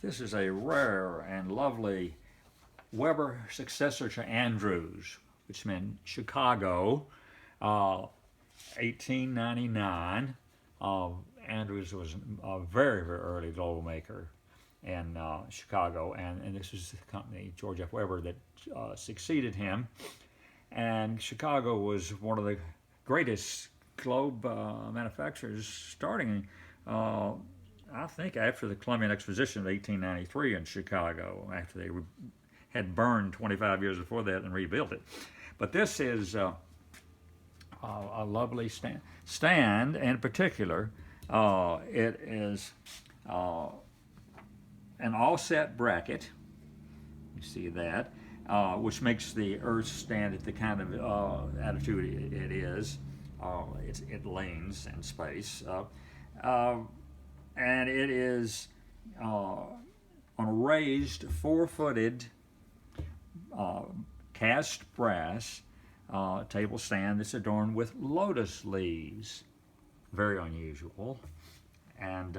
This is a rare and lovely Weber successor to Andrews, which meant Chicago, 1899. Andrews was a very, very early globe maker in Chicago, and this was the company, George F. Weber, that succeeded him. And Chicago was one of the greatest globe manufacturers starting I think after the Columbian Exposition of 1893 in Chicago, after they had burned 25 years before that and rebuilt it. But this is a lovely stand. In particular, it is an all-set bracket. You see that, which makes the Earth stand at the kind of attitude it is. It leans in space. And it is on a raised 4-footed cast brass table stand that's adorned with lotus leaves. Very unusual. And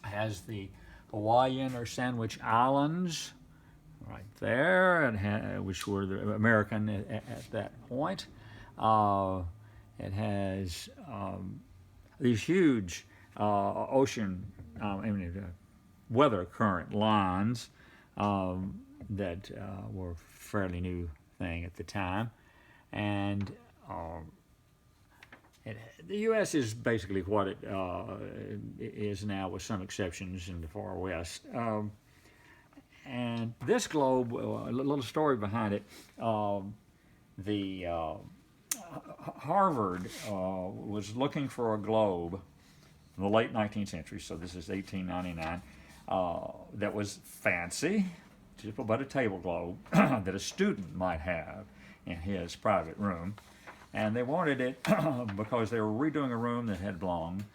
has the Hawaiian or Sandwich Islands right there, which were the American at that point. It has these huge ocean, weather current lines that were a fairly new thing at the time. And the U.S. is basically what it is now, with some exceptions in the far west. And this globe, a little story behind it. Harvard was looking for a globe in the late 19th century, so this is 1899, that was fancy, but a table globe that a student might have in his private room. And they wanted it because they were redoing a room that had been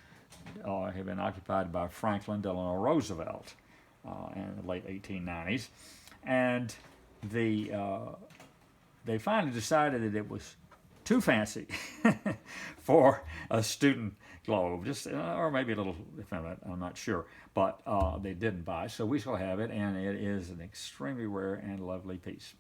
occupied by Franklin Delano Roosevelt in the late 1890s. And they finally decided that it was too fancy for a student globe, or maybe a little effeminate, I'm not sure, but they didn't buy, so we shall have it, and it is an extremely rare and lovely piece.